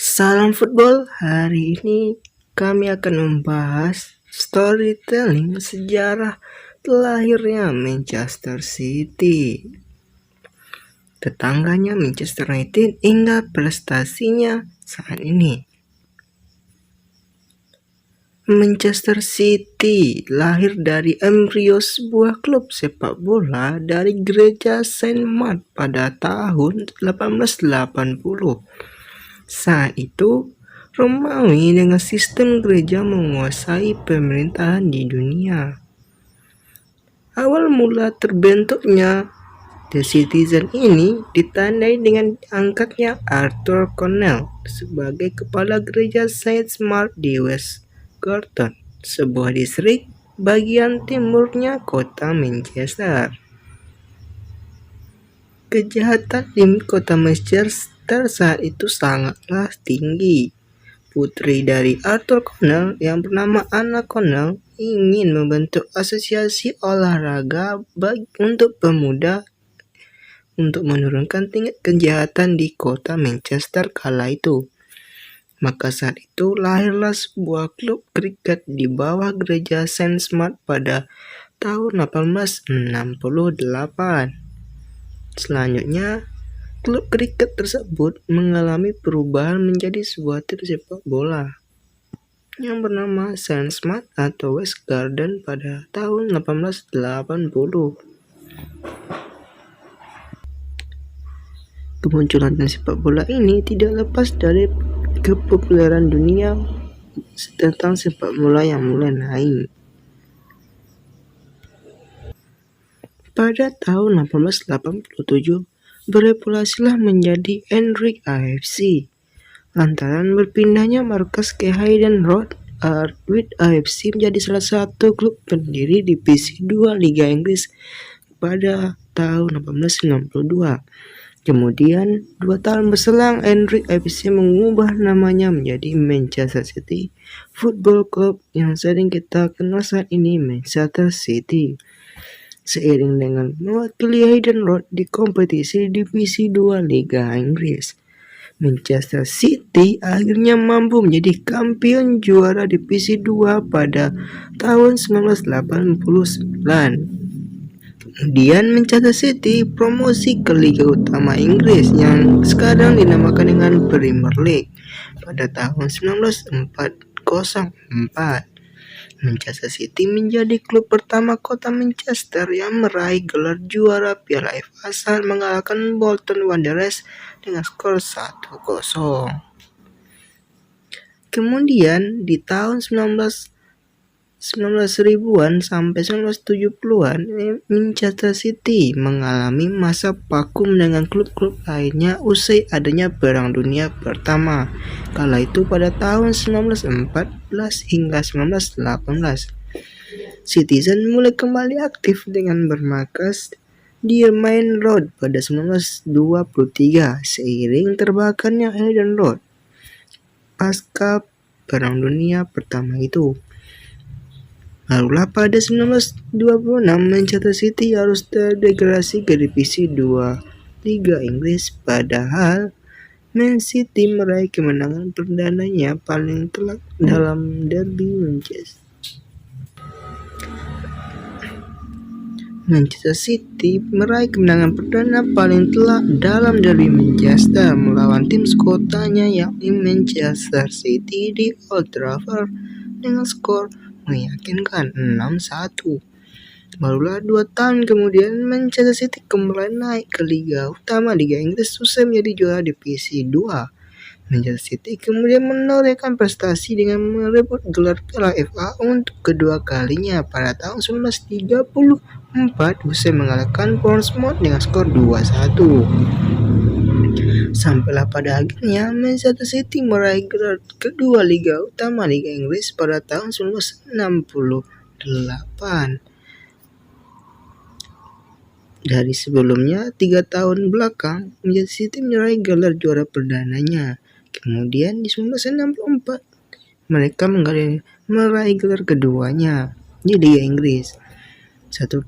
Salam football, hari ini kami akan membahas storytelling sejarah lahirnya Manchester City. Tetangganya Manchester United hingga prestasinya saat ini. Manchester City lahir dari embrio sebuah klub sepak bola dari gereja Saint Mark pada tahun 1880. Saat itu, Romawi dengan sistem gereja menguasai pemerintahan di dunia. Awal mula terbentuknya The Citizen ini ditandai dengan angkatnya Arthur Cornell sebagai kepala gereja Saint Mark di West Gorton, sebuah distrik bagian timurnya kota Manchester. Kejahatan di kota Manchester saat itu sangatlah tinggi. Putri dari Arthur Cornell yang bernama Anna Cornell ingin membentuk asosiasi olahraga untuk pemuda untuk menurunkan tingkat kejahatan di kota Manchester kala itu. Maka saat itu lahirlah sebuah klub kriket di bawah gereja Saint Mark pada tahun 1868. Selanjutnya, klub kriket tersebut mengalami perubahan menjadi sebuah tim sepak bola yang bernama Saint Mark atau West Garden pada tahun 1880. Kemunculan tim sepak bola ini tidak lepas dari kepopuleran dunia tentang sepak bola yang mulai naik. Pada tahun 1887, berevolusilah menjadi Hendrick AFC. Lantaran berpindahnya markas ke Hayden Road, Ardwick AFC menjadi salah satu klub pendiri divisi 2 Liga Inggris pada tahun 1892. Kemudian, 2 tahun berselang, Hendrick AFC mengubah namanya menjadi Manchester City Football Club yang sering kita kenal saat ini, Manchester City. Seiring dengan mewakili Hayden Road di kompetisi divisi 2 Liga Inggris, Manchester City akhirnya mampu menjadi kampion juara divisi 2 pada tahun 1989. Kemudian Manchester City promosi ke Liga Utama Inggris yang sekarang dinamakan dengan Premier League pada tahun 1904. Manchester City menjadi klub pertama kota Manchester yang meraih gelar juara Piala FA saat mengalahkan Bolton Wanderers dengan skor 1-0. Kemudian di tahun 1900-an sampai 1970-an, Manchester City mengalami masa vakum dengan klub-klub lainnya usai adanya Perang Dunia Pertama. Kala itu pada tahun 1914 hingga 1918, Citizen mulai kembali aktif dengan bermarkas di Main Road pada 1923 seiring terbakarnya Hayden Road pasca Perang Dunia Pertama itu. Lalulah pada 1926 Manchester City harus terdegradasi ke divisi 2 Liga Inggris, padahal Man City meraih kemenangan perdananya paling telak dalam derby Manchester. Manchester City meraih kemenangan perdana paling telak dalam derby Manchester melawan tim sekotanya yakni Manchester City di Old Trafford dengan skor meyakinkan 6-1. Barulah 2 tahun kemudian Manchester City kembali naik ke Liga Utama Liga Inggris usai menjadi juara divisi 2. Manchester City kemudian menorehkan prestasi dengan merebut gelar Piala FA untuk kedua kalinya pada tahun 1934 usai mengalahkan Bournemouth dengan skor 2-1. Sampailah pada akhirnya Manchester City meraih gelar kedua Liga Utama Liga Inggris pada tahun 1968. Dari sebelumnya 3 tahun belakang, Manchester City meraih gelar juara perdananya. Kemudian di 1964 mereka meraih gelar keduanya di Liga Inggris. Satu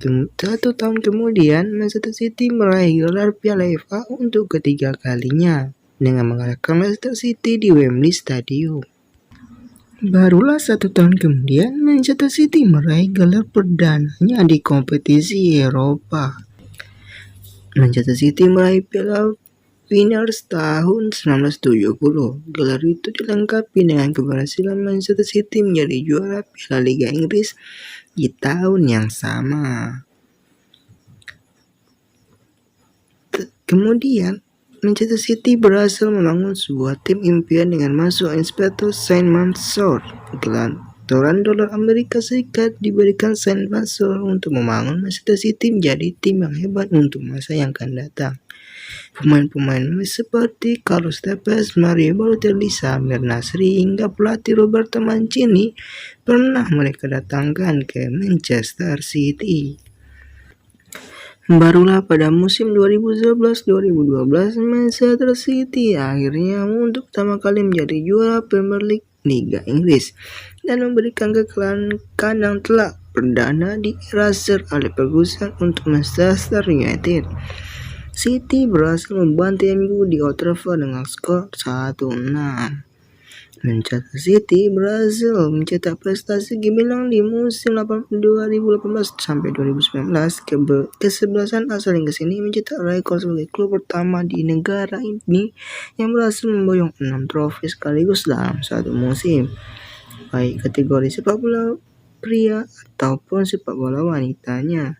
tahun kemudian Manchester City meraih gelar Piala FA untuk ketiga kalinya. dengan mengalahkan Manchester City di Wembley Stadium. Barulah 1 tahun kemudian, Manchester City meraih gelar perdananya di kompetisi Eropa. Manchester City meraih Piala Winners tahun 1970. Gelar itu dilengkapi dengan keberhasilan Manchester City menjadi juara Piala Liga Inggris di tahun yang sama. Kemudian, Manchester City berhasil membangun sebuah tim impian dengan masuk Inspektur Saint Mansur. Gelontoran dolar Amerika Serikat diberikan Saint Mansur untuk membangun Manchester City menjadi tim yang hebat untuk masa yang akan datang. Pemain-pemain seperti Carlos Tevez, Mario Balotelli, Samir Nasri, hingga pelatih Roberto Mancini pernah mereka datangkan ke Manchester City. Barulah pada musim 2011-2012, Manchester City akhirnya untuk pertama kali menjadi juara Premier League Liga Inggris dan memberikan kekalahan kandang telak perdana di era Sir Alex Ferguson untuk Manchester United. City berhasil membantai MU di Old Trafford dengan skor 1-6. Manchester City berhasil mencetak prestasi gemilang di musim 2018 sampai 2019. Kesebelasan asal Inggris ini mencetak rekor sebagai klub pertama di negara ini yang berhasil memboyong 6 trofi sekaligus dalam satu musim, baik kategori sepak bola pria ataupun sepak bola wanitanya.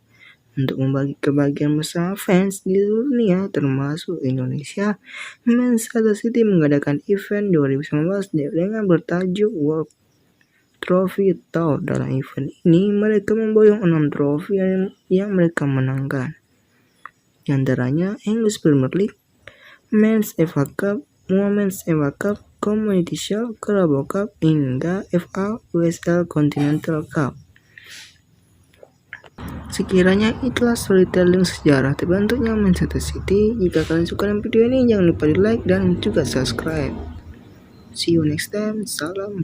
Untuk membagi kebahagiaan bersama fans di seluruh dunia termasuk Indonesia, Manchester City mengadakan event 2019 dengan bertajuk World Trophy Tour. Dalam event ini mereka memboyong 6 trofi yang mereka menangkan, di antaranya English Premier League, Men's FA Cup, Women's FA Cup, Community Shield, Carabao Cup, hingga FA WSL Continental Cup. Sekiranya itulah storytelling sejarah terbentuknya Manchester City. Jika kalian suka dengan video ini, jangan lupa di like dan juga subscribe. See you next time. Salam.